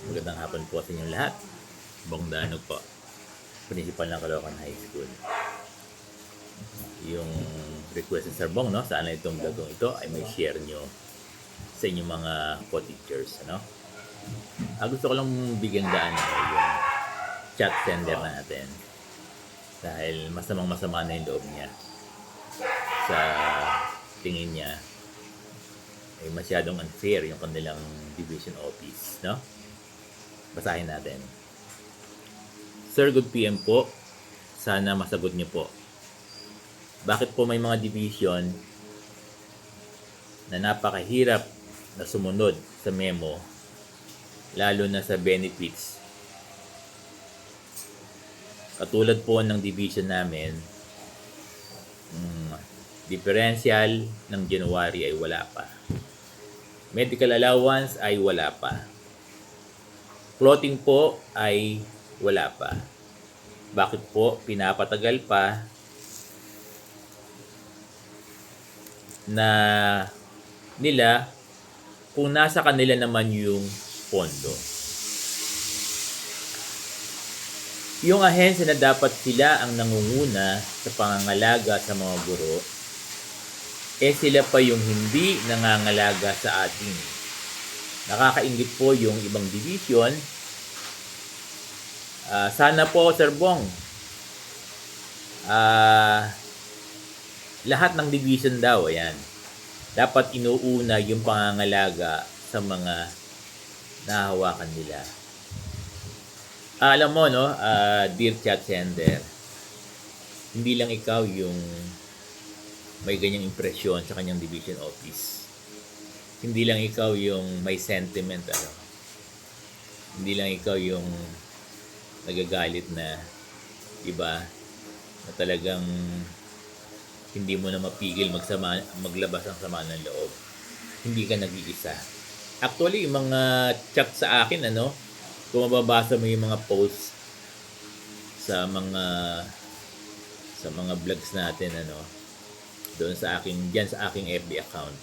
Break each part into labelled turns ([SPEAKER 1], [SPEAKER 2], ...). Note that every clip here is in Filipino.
[SPEAKER 1] Magandang hapon po sa inyong lahat. Bong Danog po, Principal ng Caloocan High School. Yung request ni Sir Bong, no? Sana itong vlogong ito ay may share nyo sa inyong mga co-teachers, ano? Gusto ko lang bigyan daan yung chat sender natin. Dahil masama na yung loob niya. Sa tingin niya, ay masyadong unfair yung kanilang division office, no? Basahin natin. Sir, good PM po. Sana masagot niyo po. Bakit po may mga division na napakahirap na sumunod sa memo, lalo na sa benefits? Katulad po ng division namin, differential ng January ay wala pa. Medical allowance ay wala pa. Clothing po ay wala pa. Bakit po pinapatagal pa na nila kung nasa kanila naman yung pondo? Yung ahensya na dapat sila ang nangunguna sa pangangalaga sa mga guro, sila pa yung hindi nangangalaga sa atin. Nakakaingit po yung ibang division. Sana po, Sir Bong, lahat ng division daw, ayan, dapat inuuna yung pangangalaga sa mga nahawakan nila. Alam mo, no, dear chat sender, hindi lang ikaw yung may ganyang impresyon sa kanyang division office. Hindi lang ikaw yung may sentiment, ano. Hindi lang ikaw yung nagagalit na iba na talagang hindi mo na mapigil maglabas ng sama ng loob. Hindi ka nag-iisa. Actually, yung mga chat sa akin, ano, kung mababasa mo yung mga posts sa mga vlogs natin, ano, doon sa aking, diyan sa aking FB account,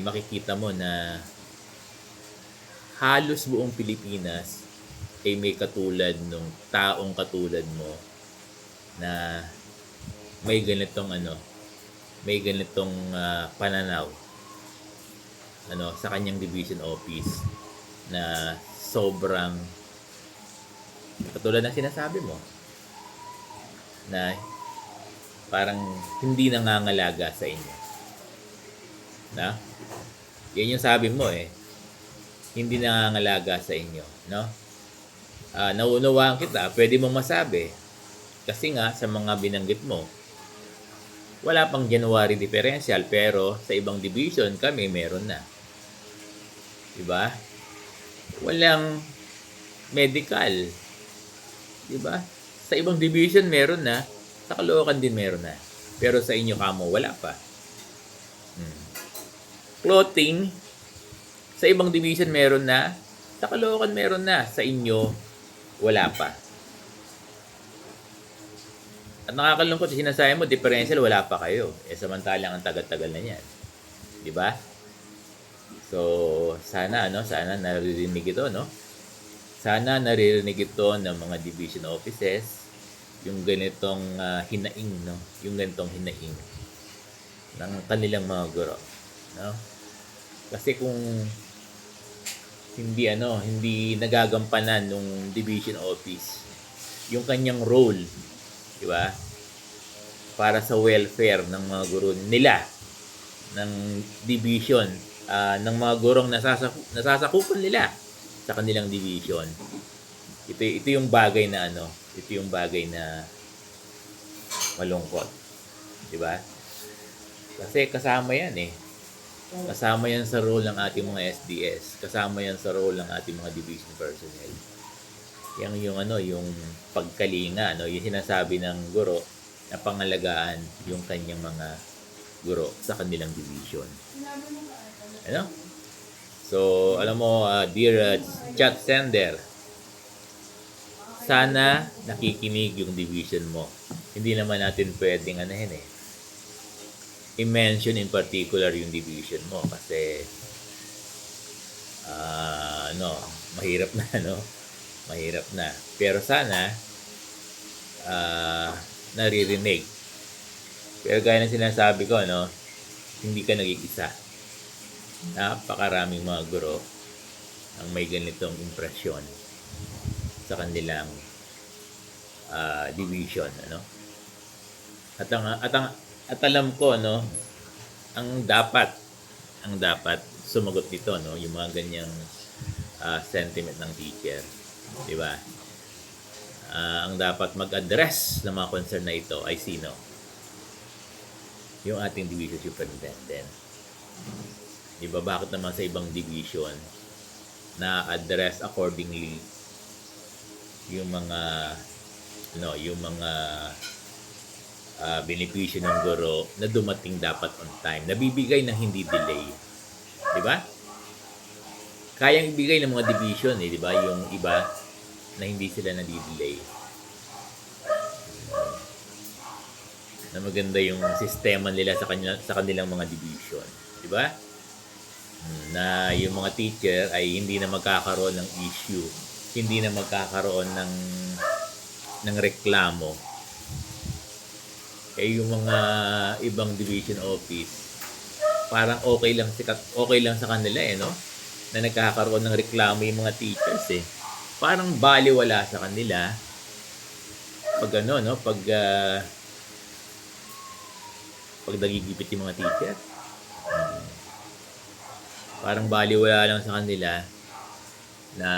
[SPEAKER 1] makikita mo na halos buong Pilipinas ay may katulad nung taong katulad mo na may ganitong pananaw, ano, sa kanyang division office na sobrang katulad ng sinasabi mo na parang hindi nangangalaga sa inyo. Na? Yan yung sabi mo, hindi nangangalaga sa inyo, no? Naunawaan kita, pwede mong masabi. Kasi nga, sa mga binanggit mo, wala pang January differential, pero sa ibang division kami meron na. Diba? Walang medical. Diba? Sa ibang division meron na, sa Caloocan din meron na. Pero sa inyo kamo, wala pa. Clothing, sa ibang division meron na, sa Caloocan meron na, sa inyo wala pa. At nakakalungkot, sinasabi mo, differential, wala pa kayo. Samantalang ang tagal-tagal na yan. Di ba? So, sana naririnig ito, no? Sana naririnig ito ng mga division offices, yung ganitong hinaing, no? Yung ganitong hinaing ng kanilang mga guro. No? Kasi kung hindi nagagampanan nung division office yung kanyang role, di ba? Para sa welfare ng mga guro nila, ng division, ng mga gurong nasasakupan nila sa kanilang division. Ito yung bagay na malungkot, di ba? Kasi kasama yan Kasama yan sa role ng ating mga SDS. Kasama yan sa role ng ating mga division personnel. Yung pagkalinga, yung sinasabi ng guro na pangalagaan yung kanyang mga guro sa kanilang division. Ano? So, alam mo, dear chat sender, sana nakikinig yung division mo. Hindi naman natin pwedeng i-mention in particular yung division mo kasi mahirap na, no? Mahirap na. Pero sana, naririnig. Pero gaya ng sinasabi ko, no? Hindi ka nag-iisa. Napakaraming mga guro ang may ganitong impresyon sa kanilang division, ano? At alam ko, no, ang dapat sumagot dito, no, yung mga ganyang sentiment ng teacher, di ba? Ang dapat mag-address ng mga concern na ito ay sino? Yung ating division superintendent. Di ba, bakit naman sa ibang division na address accordingly yung mga benepisyo ng guro na dumating dapat on time, nabibigay na hindi delay, di ba? Kayang ibigay ng mga division, di ba, yung iba na hindi sila nadi-delay, na maganda yung sistema nila sa kanilang mga division, di ba? Na yung mga teacher ay hindi na magkakaroon ng issue, hindi na magkakaroon ng reklamo. Yung mga ibang division office, parang okay lang sa kanila, no? Na nagkakaroon ng reklamo yung mga teachers, Parang baliwala sa kanila pag pag nagigipit yung mga teacher. Parang baliwala lang sa kanila na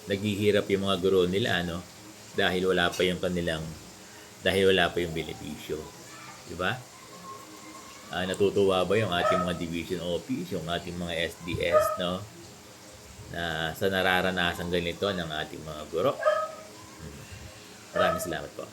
[SPEAKER 1] naghihirap yung mga guro nila, dahil wala pa yung benepisyo, di ba? Natutuwa ba yung ating mga division office, yung ating mga SDS, no, na sa nararanasan ganito ng ating mga guro? Maraming salamat po.